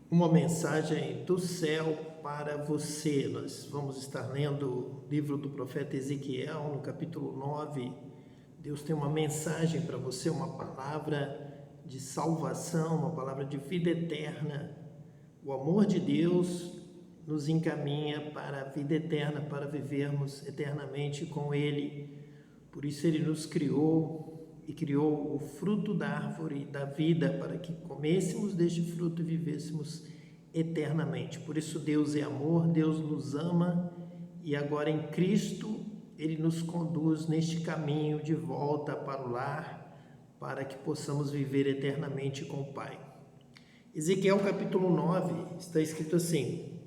Uma mensagem do céu para você. Nós vamos estar lendo o livro do profeta Ezequiel, no capítulo 9. Deus tem uma mensagem para você, uma palavra de salvação, uma palavra de vida eterna. O amor de Deus nos encaminha para a vida eterna, para vivermos eternamente com Ele. Por isso Ele nos criou e criou o fruto da árvore da vida para que comêssemos deste fruto e vivêssemos eternamente. Por isso Deus é amor, Deus nos ama e agora em Cristo Ele nos conduz neste caminho de volta para o lar, para que possamos viver eternamente com o Pai. Ezequiel capítulo 9 está escrito assim: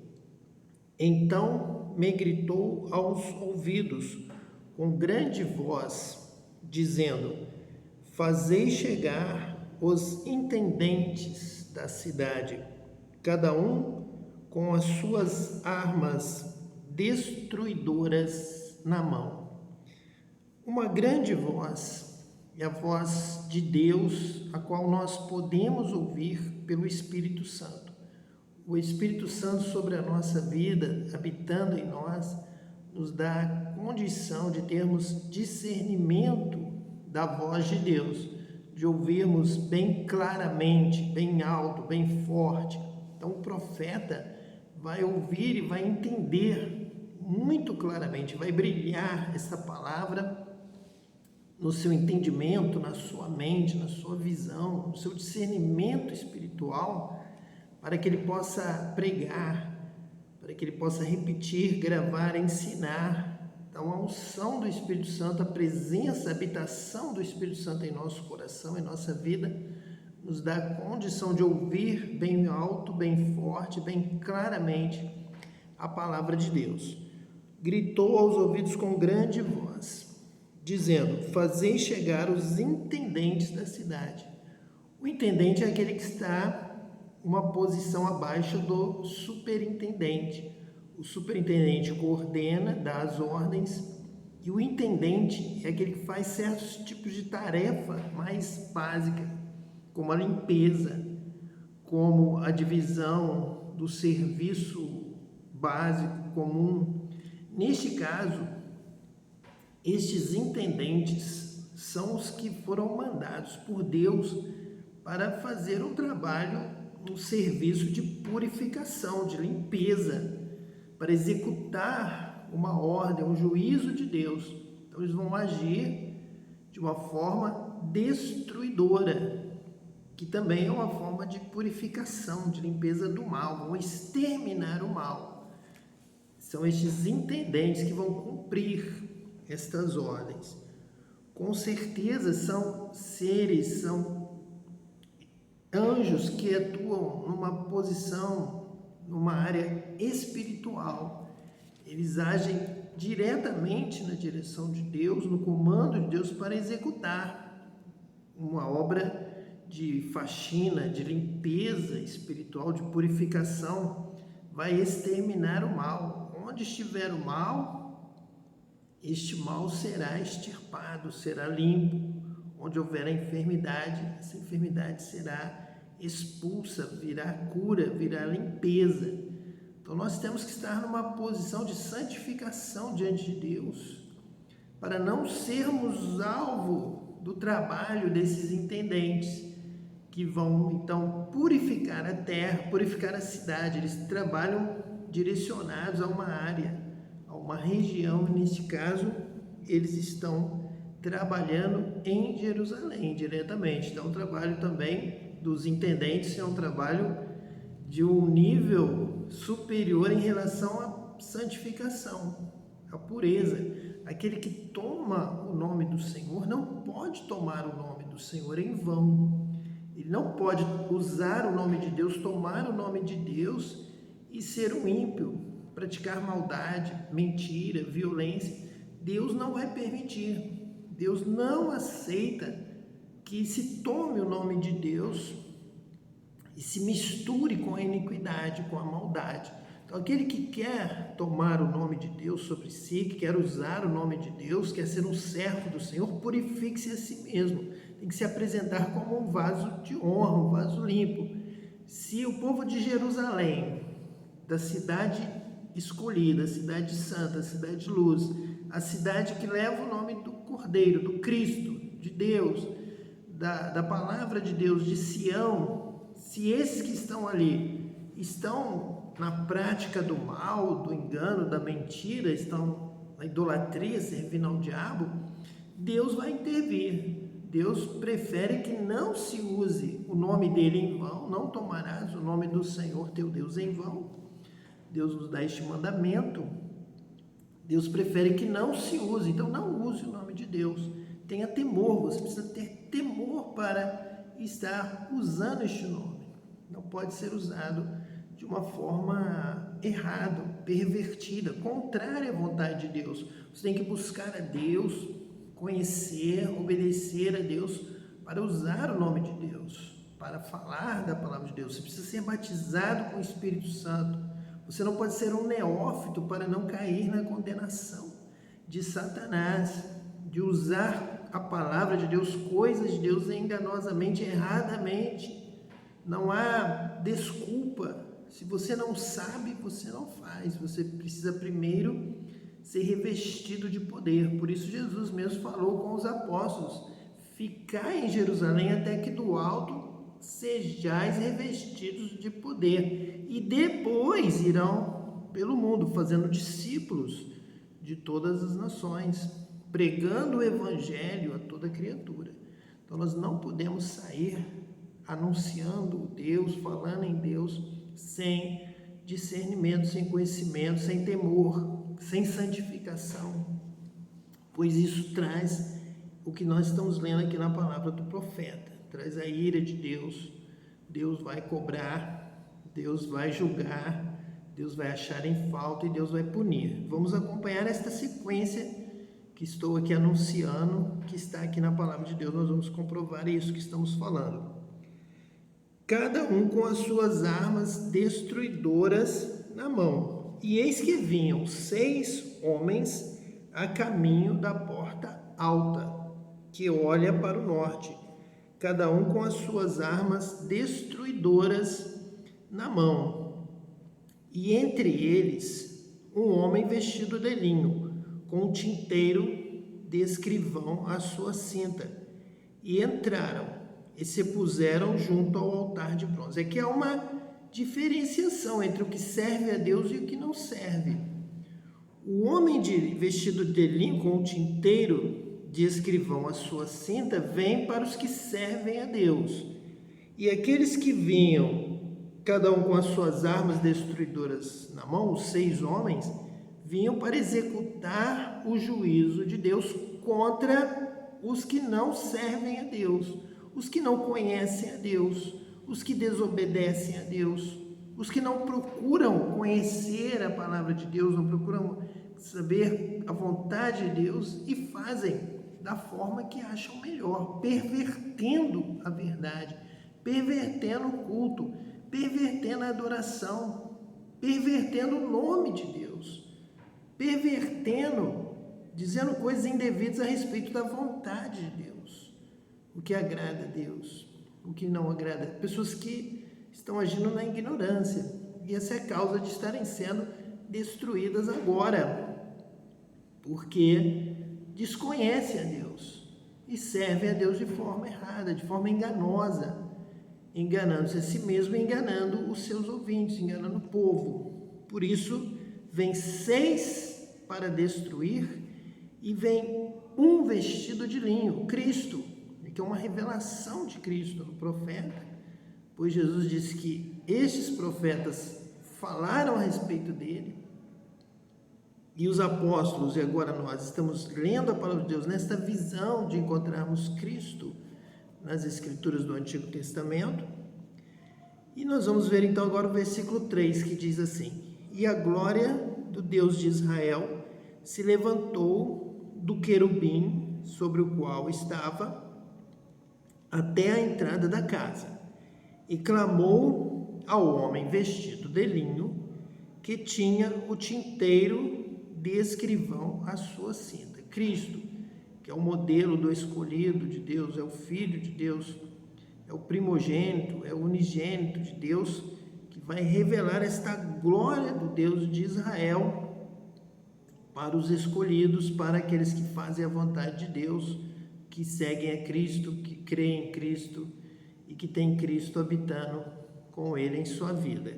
Então me gritou aos ouvidos com grande voz, dizendo: Fazei chegar os intendentes da cidade, cada um com as suas armas destruidoras na mão. Uma grande voz é a voz de Deus, a qual nós podemos ouvir pelo Espírito Santo. O Espírito Santo sobre a nossa vida, habitando em nós, nos dá a condição de termos discernimento da voz de Deus, de ouvirmos bem claramente, bem alto, bem forte. Então o profeta vai ouvir e vai entender muito claramente, vai brilhar essa palavra no seu entendimento, na sua mente, na sua visão, no seu discernimento espiritual, para que ele possa pregar, para que ele possa repetir, gravar, ensinar. Então, a unção do Espírito Santo, a presença, a habitação do Espírito Santo em nosso coração, em nossa vida, nos dá a condição de ouvir bem alto, bem forte, bem claramente a palavra de Deus. Gritou aos ouvidos com grande voz, dizendo: Fazei chegar os intendentes da cidade. O intendente é aquele que está uma posição abaixo do superintendente. O superintendente coordena, dá as ordens, e o intendente é aquele que faz certos tipos de tarefa mais básica, como a limpeza, como a divisão do serviço básico comum. Neste caso, estes intendentes são os que foram mandados por Deus para fazer um trabalho, um serviço de purificação, de limpeza, para executar uma ordem, um juízo de Deus. Então eles vão agir de uma forma destruidora, que também é uma forma de purificação, de limpeza do mal, vão exterminar o mal. São estes intendentes que vão cumprir estas ordens. Com certeza são seres, são anjos que atuam numa posição, numa área espiritual. Eles agem diretamente na direção de Deus, no comando de Deus, para executar uma obra de faxina, de limpeza espiritual, de purificação. Vai exterminar o mal. Onde estiver o mal, este mal será extirpado, será limpo. Onde houver a enfermidade, essa enfermidade será expulsa, virá cura, virá limpeza. Então nós temos que estar numa posição de santificação diante de Deus, para não sermos alvo do trabalho desses intendentes, que vão então purificar a terra, purificar a cidade. Eles trabalham direcionados a uma área, a uma região, e neste caso eles estão trabalhando em Jerusalém diretamente. Então o trabalho também dos intendentes é um trabalho de um nível superior em relação à santificação, à pureza. Aquele que toma o nome do Senhor não pode tomar o nome do Senhor em vão. Ele não pode usar o nome de Deus, tomar o nome de Deus e ser um ímpio, praticar maldade, mentira, violência. Deus não vai permitir. Deus não aceita que se tome o nome de Deus e se misture com a iniquidade, com a maldade. Então, aquele que quer tomar o nome de Deus sobre si, que quer usar o nome de Deus, quer ser um servo do Senhor, purifique-se a si mesmo. Tem que se apresentar como um vaso de honra, um vaso limpo. se o povo de Jerusalém, da cidade escolhida, a cidade santa, a cidade de luz, a cidade que leva o nome do Cordeiro, do Cristo, de Deus, da palavra de Deus, de Sião, se esses que estão ali estão na prática do mal, do engano, da mentira, estão na idolatria, servindo ao diabo, Deus vai intervir. Deus prefere que não se use o nome dele em vão, não tomarás o nome do Senhor teu Deus em vão. Deus nos dá este mandamento. Deus prefere que não se use, então não use o nome de Deus. Tenha temor, você precisa ter temor para estar usando este nome. Não pode ser usado de uma forma errada, pervertida, contrária à vontade de Deus. Você tem que buscar a Deus, conhecer, obedecer a Deus para usar o nome de Deus, para falar da palavra de Deus. Você precisa ser batizado com o Espírito Santo. Você não pode ser um neófito para não cair na condenação de Satanás, de usar a palavra de Deus, coisas de Deus enganosamente, erradamente. Não há desculpa. Se você não sabe, você não faz. Você precisa primeiro ser revestido de poder. Por isso Jesus mesmo falou com os apóstolos: ficai em Jerusalém até que do alto sejais revestidos de poder, e depois irão pelo mundo, fazendo discípulos de todas as nações, pregando o evangelho a toda criatura. Então nós não podemos sair anunciando Deus, falando em Deus, sem discernimento, sem conhecimento, sem temor, sem santificação, pois isso traz o que nós estamos lendo aqui na palavra do profeta, traz a ira de Deus. Deus vai cobrar, Deus vai julgar, Deus vai achar em falta e Deus vai punir. Vamos acompanhar esta sequência que estou aqui anunciando, que está aqui na palavra de Deus. Nós vamos comprovar isso que estamos falando. Cada um com as suas armas destruidoras na mão. E eis que vinham 6 homens a caminho da porta alta, que olha para o norte, cada um com as suas armas destruidoras na mão. E entre eles um homem vestido de linho, com um tinteiro de escrivão à sua cinta. E entraram e se puseram junto ao altar de bronze. Aqui há uma diferenciação entre o que serve a Deus e o que não serve. O homem vestido de linho, com um tinteiro de escrivão à sua cinta, vem para os que servem a Deus. E aqueles que vinham, cada um com as suas armas destruidoras na mão, os 6 homens, vinham para executar o juízo de Deus contra os que não servem a Deus, os que não conhecem a Deus, os que desobedecem a Deus, os que não procuram conhecer a palavra de Deus, não procuram saber a vontade de Deus e fazem da forma que acham melhor, pervertendo a verdade, pervertendo o culto, pervertendo a adoração, pervertendo o nome de Deus, pervertendo, dizendo coisas indevidas a respeito da vontade de Deus, o que agrada a Deus, o que não agrada. Pessoas que estão agindo na ignorância, e essa é a causa de estarem sendo destruídas agora, porque desconhecem a Deus e servem a Deus de forma errada, de forma enganosa, enganando-se a si mesmo, enganando os seus ouvintes, enganando o povo. Por isso, vem 6 para destruir e vem um vestido de linho, Cristo, que é uma revelação de Cristo no profeta, pois Jesus disse que estes profetas falaram a respeito dele, e os apóstolos, e agora nós estamos lendo a palavra de Deus nesta visão de encontrarmos Cristo nas Escrituras do Antigo Testamento. E nós vamos ver então agora o versículo 3, que diz assim: e a glória do Deus de Israel se levantou do querubim sobre o qual estava até a entrada da casa, e clamou ao homem vestido de linho, que tinha o tinteiro de escrivão à sua cinta. Cristo, que é o modelo do escolhido de Deus, é o Filho de Deus, é é o primogênito, é o unigênito de Deus, que vai revelar esta glória do Deus de Israel para os escolhidos, para aqueles que fazem a vontade de Deus, que seguem a Cristo, que creem em Cristo e que têm Cristo habitando com ele em sua vida.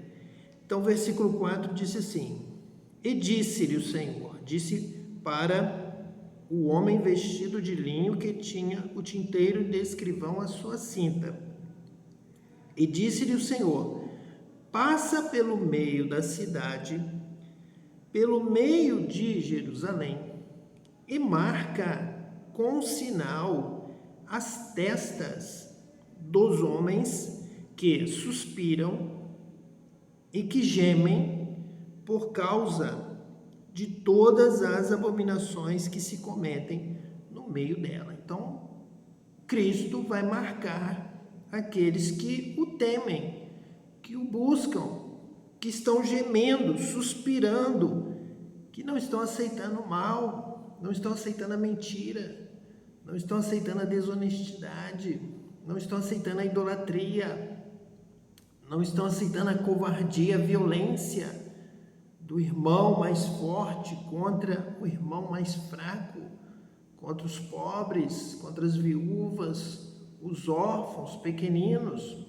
Então, o versículo 4 diz assim: e disse-lhe o Senhor, disse para o homem vestido de linho que tinha o tinteiro de escrivão à sua cinta. E disse-lhe o Senhor: passa pelo meio da cidade, pelo meio de Jerusalém, e marca com sinal as testas dos homens que suspiram e que gemem por causa de todas as abominações que se cometem no meio dela. Então, Cristo vai marcar aqueles que o temem, que o buscam, que estão gemendo, suspirando, que não estão aceitando o mal, não estão aceitando a mentira, não estão aceitando a desonestidade, não estão aceitando a idolatria, não estão aceitando a covardia, a violência do irmão mais forte contra o irmão mais fraco, contra os pobres, contra as viúvas, os órfãos, pequeninos.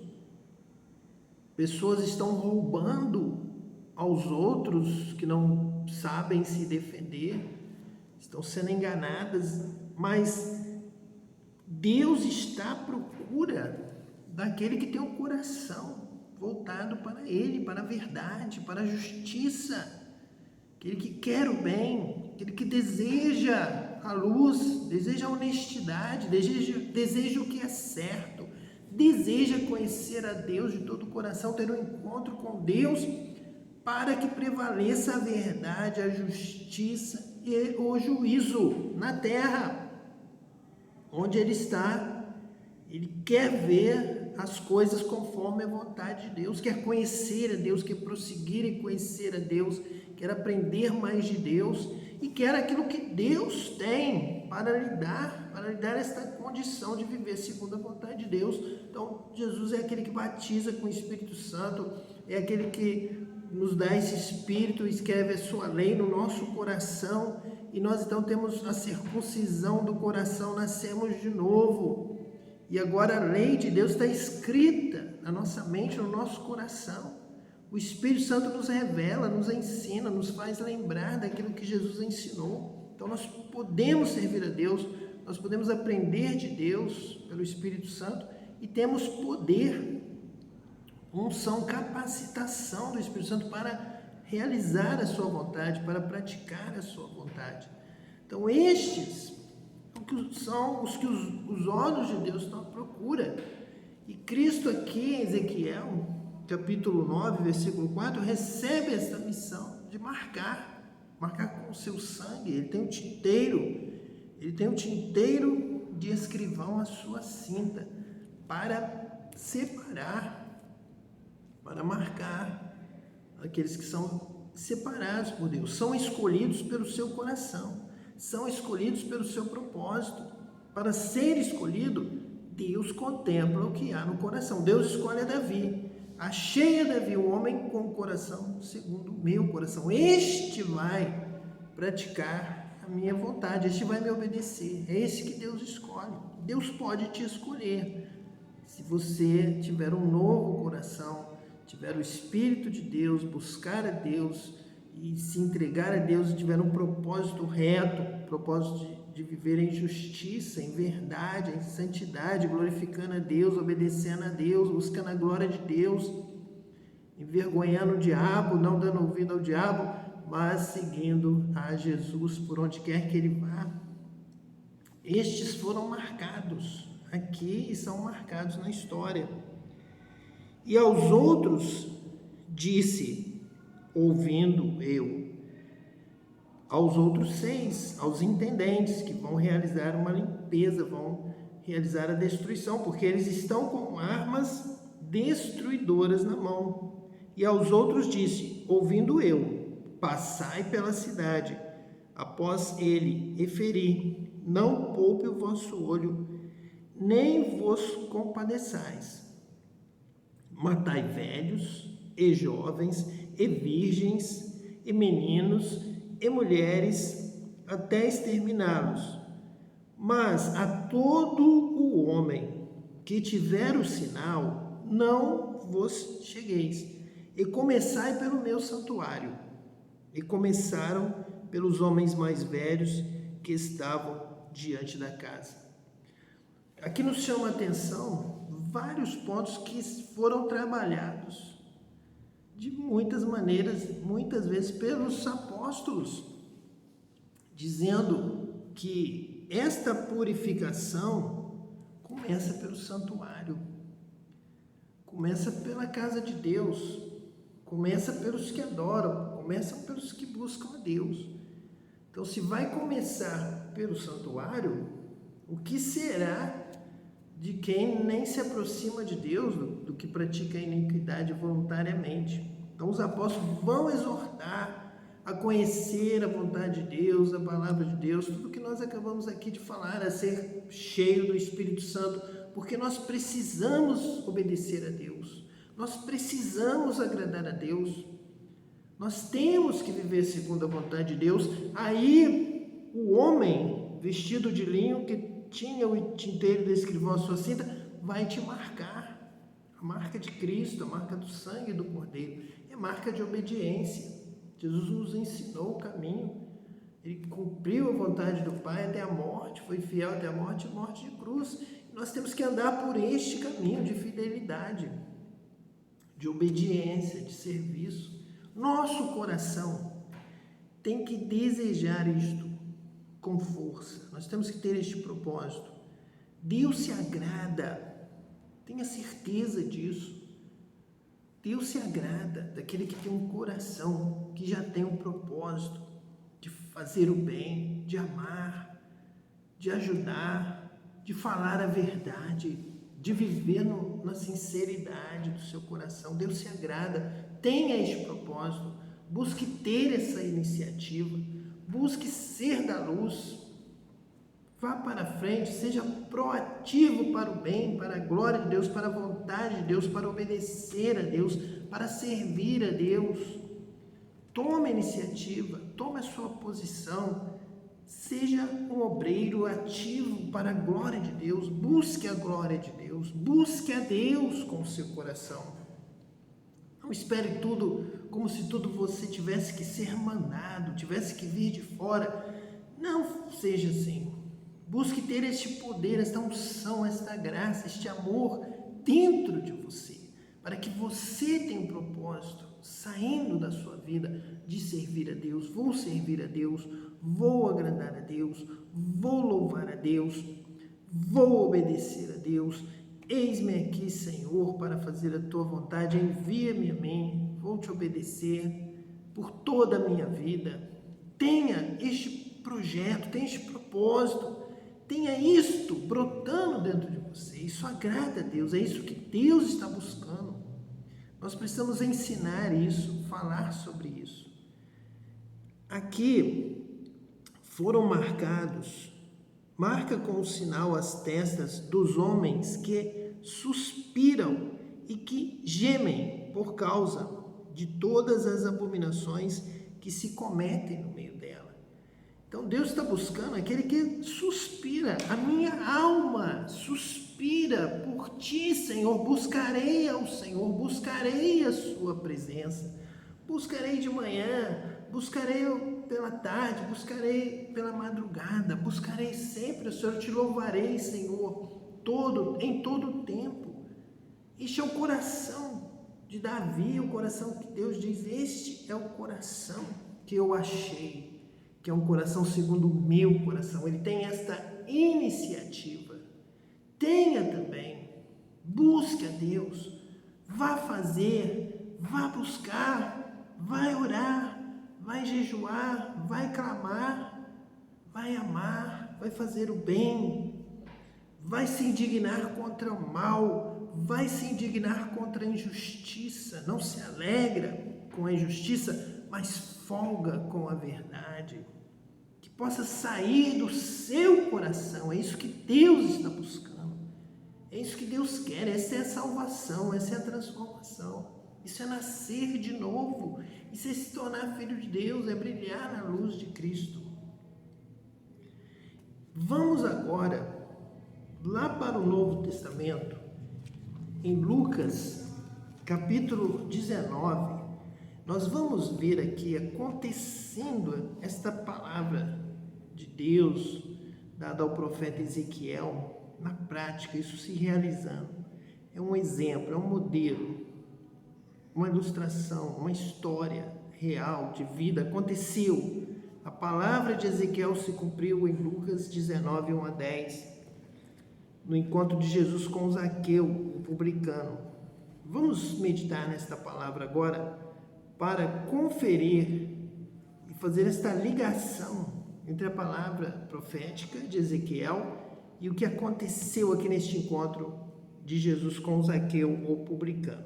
Pessoas estão roubando aos outros que não sabem se defender, estão sendo enganadas, mas Deus está à procura daquele que tem o coração voltado para Ele, para a verdade, para a justiça, aquele que quer o bem, aquele que deseja a luz, deseja a honestidade, deseja o que é certo, deseja conhecer a Deus de todo o coração, ter um encontro com Deus, para que prevaleça a verdade, a justiça e o juízo na terra, onde Ele está. Ele quer ver as coisas conforme a vontade de Deus, quer conhecer a Deus, quer prosseguir em conhecer a Deus, quer aprender mais de Deus e quer aquilo que Deus tem para lhe dar esta condição de viver segundo a vontade de Deus. Então, Jesus é aquele que batiza com o Espírito Santo, é aquele que nos dá esse Espírito, escreve a sua lei no nosso coração, e nós então temos a circuncisão do coração, nascemos de novo. E agora a lei de Deus está escrita na nossa mente, no nosso coração. O Espírito Santo nos revela, nos ensina, nos faz lembrar daquilo que Jesus ensinou. Então nós podemos servir a Deus, nós podemos aprender de Deus pelo Espírito Santo e temos poder, unção, capacitação do Espírito Santo para realizar a sua vontade, para praticar a sua vontade. Então estes são os que os olhos de Deus estão à procura. E Cristo aqui em Ezequiel, capítulo 9, versículo 4, recebe essa missão de marcar com o seu sangue. Ele tem um tinteiro de escrivão à sua cinta, para separar, para marcar aqueles que são separados por Deus, são escolhidos pelo seu coração, são escolhidos pelo seu propósito. Para ser escolhido, Deus contempla o que há no coração. Deus escolhe a Davi. Achei a Davi, um homem com o coração segundo o meu coração. Este vai praticar a minha vontade, este vai me obedecer. É esse que Deus escolhe. Deus pode te escolher. Se você tiver um novo coração, tiver o Espírito de Deus, buscar a Deus e se entregar a Deus, e tiver um propósito reto, propósito de viver em justiça, em verdade, em santidade, glorificando a Deus, obedecendo a Deus, buscando a glória de Deus, envergonhando o diabo, não dando ouvido ao diabo, mas seguindo a Jesus por onde quer que ele vá. Estes foram marcados aqui e são marcados na história. E aos outros disse, ouvindo eu, aos outros 6, aos intendentes que vão realizar uma limpeza, vão realizar a destruição, porque eles estão com armas destruidoras na mão. E aos outros disse, ouvindo eu, passai pela cidade, após ele referir, não poupe o vosso olho, nem vos compadeçais. Matai velhos, e jovens, e virgens, e meninos, e mulheres, até exterminá-los. Mas a todo o homem que tiver o sinal, não vos chegueis. E começai pelo meu santuário. E começaram pelos homens mais velhos que estavam diante da casa. Aqui nos chama a atenção vários pontos que foram trabalhados de muitas maneiras, muitas vezes pelos apóstolos, dizendo que esta purificação começa pelo santuário, começa pela casa de Deus, começa pelos que adoram, começa pelos que buscam a Deus. Então, se vai começar pelo santuário, o que será de quem nem se aproxima de Deus, do que pratica a iniquidade voluntariamente? Então, os apóstolos vão exortar a conhecer a vontade de Deus, a palavra de Deus, tudo que nós acabamos aqui de falar, a ser cheio do Espírito Santo, porque nós precisamos obedecer a Deus, nós precisamos agradar a Deus, nós temos que viver segundo a vontade de Deus. Aí o homem vestido de linho, que tinha o tinteiro do escrivão à sua cinta, vai te marcar, a marca de Cristo, a marca do sangue do Cordeiro, é marca de obediência. Jesus nos ensinou o caminho, ele cumpriu a vontade do Pai até a morte, foi fiel até a morte e morte de cruz. Nós temos que andar por este caminho de fidelidade, de obediência, de serviço. Nosso coração tem que desejar isto com força, nós temos que ter este propósito. Deus se agrada, tenha certeza disso. Deus se agrada daquele que tem um coração, que já tem um propósito de fazer o bem, de amar, de ajudar, de falar a verdade, de viver na sinceridade do seu coração. Deus se agrada, tenha este propósito, busque ter essa iniciativa, busque ser da luz, vá para frente, seja proativo para o bem, para a glória de Deus, para a vontade de Deus, para obedecer a Deus, para servir a Deus. Tome a iniciativa, tome a sua posição, seja um obreiro ativo para a glória de Deus, busque a glória de Deus, busque a Deus com o seu coração. Não espere tudo como se tudo você tivesse que ser mandado, tivesse que vir de fora. Não seja assim. Busque ter este poder, esta unção, esta graça, este amor dentro de você, para que você tenha um propósito, saindo da sua vida, de servir a Deus. Vou servir a Deus, vou agradar a Deus, vou louvar a Deus, vou obedecer a Deus. Eis-me aqui, Senhor, para fazer a tua vontade, envia-me a mim, vou te obedecer por toda a minha vida. Tenha este projeto, tenha este propósito, tenha isto brotando dentro de você. Isso agrada a Deus, é isso que Deus está buscando. Nós precisamos ensinar isso, falar sobre isso. Aqui foram marca com o sinal as testas dos homens que suspiram e que gemem por causa de todas as abominações que se cometem no meio dela. Então Deus está buscando aquele que suspira. A minha alma suspira por ti, Senhor. Buscarei ao Senhor, buscarei a sua presença. Buscarei de manhã, buscarei pela tarde, buscarei pela madrugada, buscarei sempre o Senhor. Te louvarei, Senhor, em todo o tempo. Este é o coração de Davi, o coração que Deus diz: este é o coração que eu achei, que é um coração segundo o meu coração. Ele tem esta iniciativa. Tenha também, busque a Deus, vá fazer, vá buscar, vai orar, vai jejuar, vai clamar, vai amar, vai fazer o bem, vai se indignar contra o mal, vai se indignar contra a injustiça. Não se alegra com a injustiça, mas folga com a verdade. Que possa sair do seu coração, é isso que Deus está buscando. É isso que Deus quer, essa é a salvação, essa é a transformação. Isso é nascer de novo, isso é se tornar filho de Deus, é brilhar na luz de Cristo. Vamos agora lá para o Novo Testamento, em Lucas, capítulo 19, nós vamos ver aqui acontecendo esta palavra de Deus dada ao profeta Ezequiel, na prática, isso se realizando. É um exemplo, é um modelo, uma ilustração, uma história real de vida. Aconteceu. A palavra de Ezequiel se cumpriu em Lucas 19, 1 a 10, no encontro de Jesus com Zaqueu, o publicano. Vamos meditar nesta palavra agora para conferir e fazer esta ligação entre a palavra profética de Ezequiel e o que aconteceu aqui neste encontro de Jesus com Zaqueu, o publicano.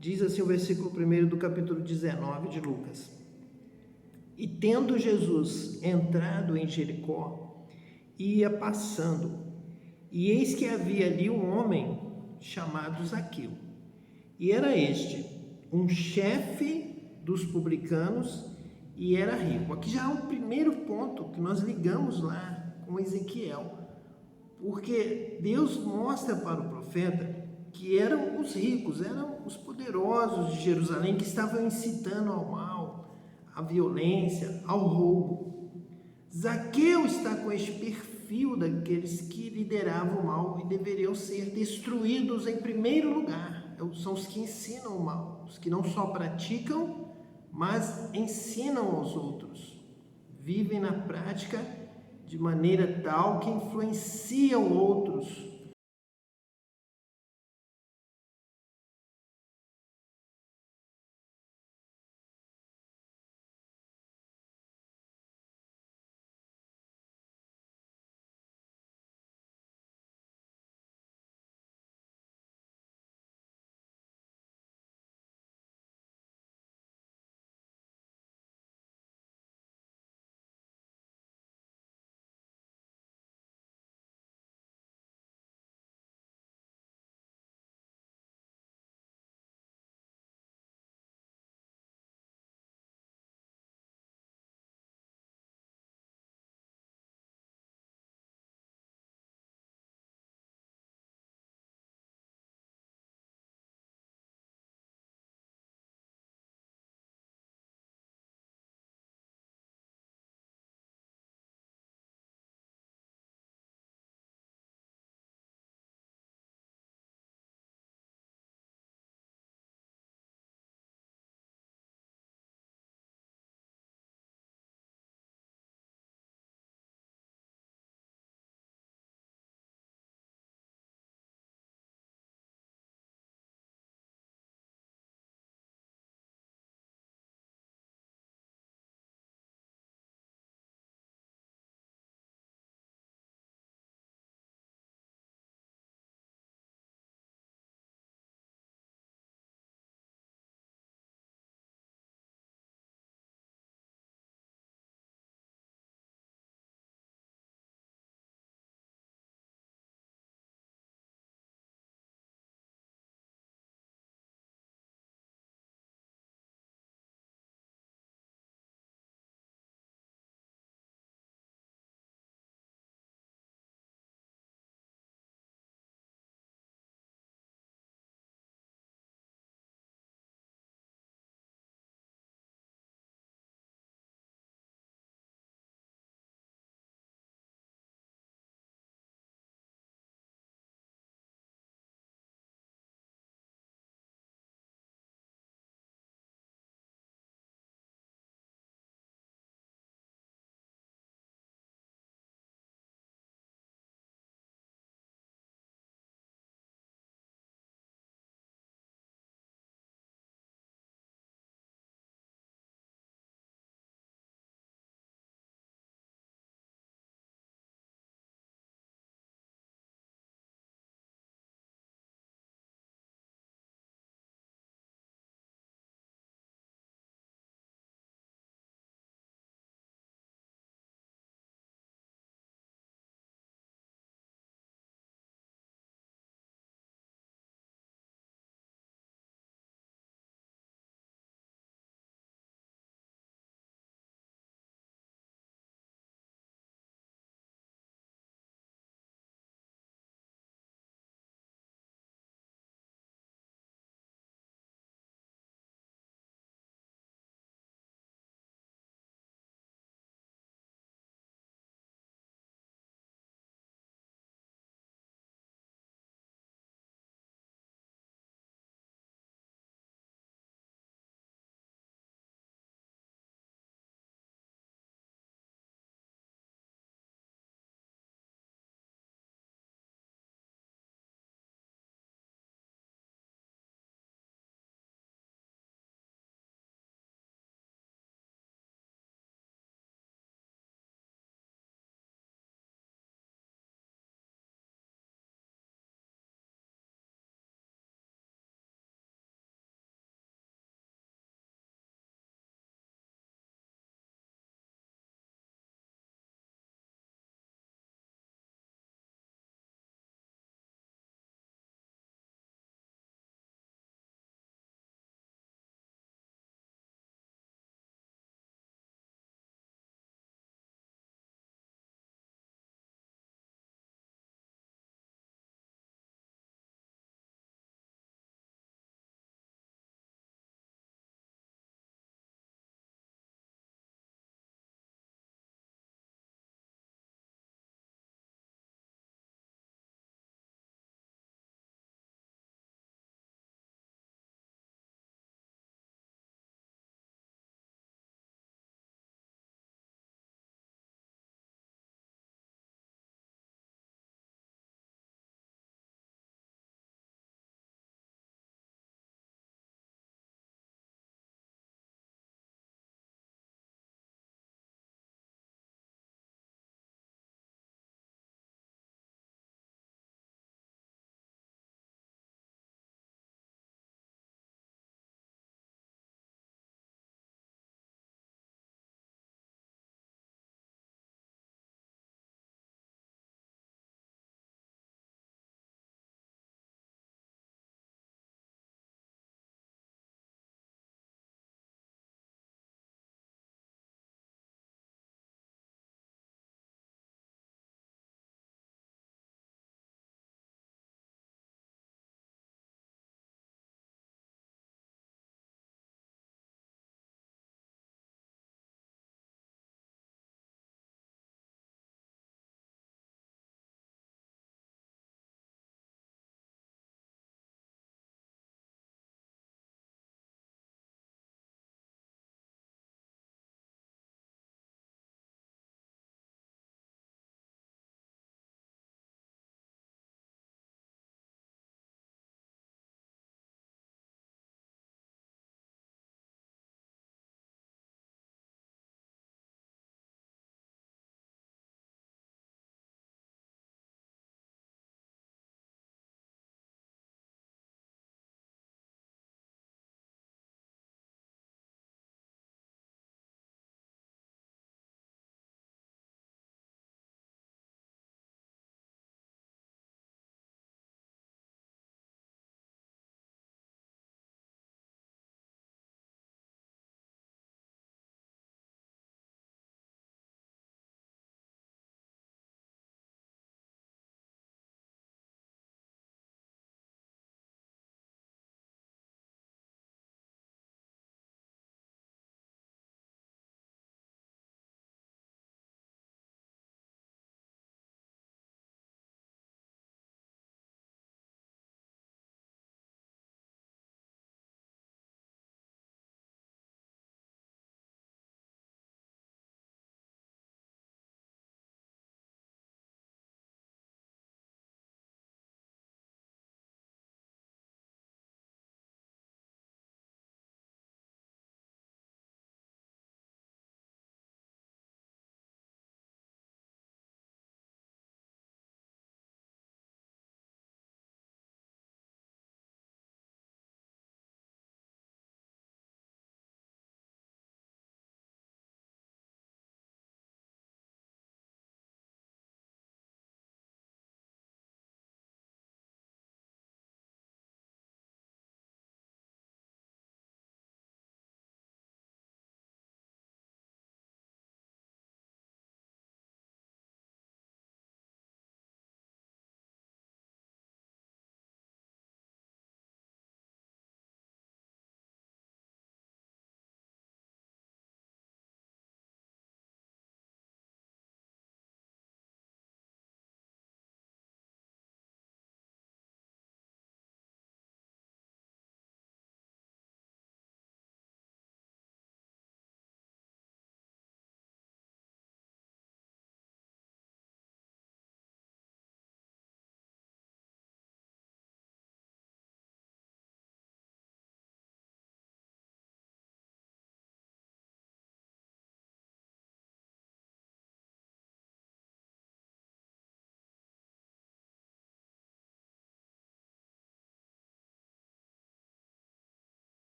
Diz assim o versículo 1 do capítulo 19 de Lucas: E tendo Jesus entrado em Jericó, ia passando, e eis que havia ali um homem chamado Zaqueu, e era este um chefe dos publicanos, e era rico. Aqui já é o primeiro ponto que nós ligamos lá com Ezequiel, porque Deus mostra para o profeta que eram os ricos, eram os poderosos de Jerusalém que estavam incitando ao mal, à violência, ao roubo. Zaqueu está com este perfil daqueles que lideravam o mal e deveriam ser destruídos em primeiro lugar. São os que ensinam o mal, os que não só praticam, mas ensinam aos outros. Vivem na prática de maneira tal que influenciam outros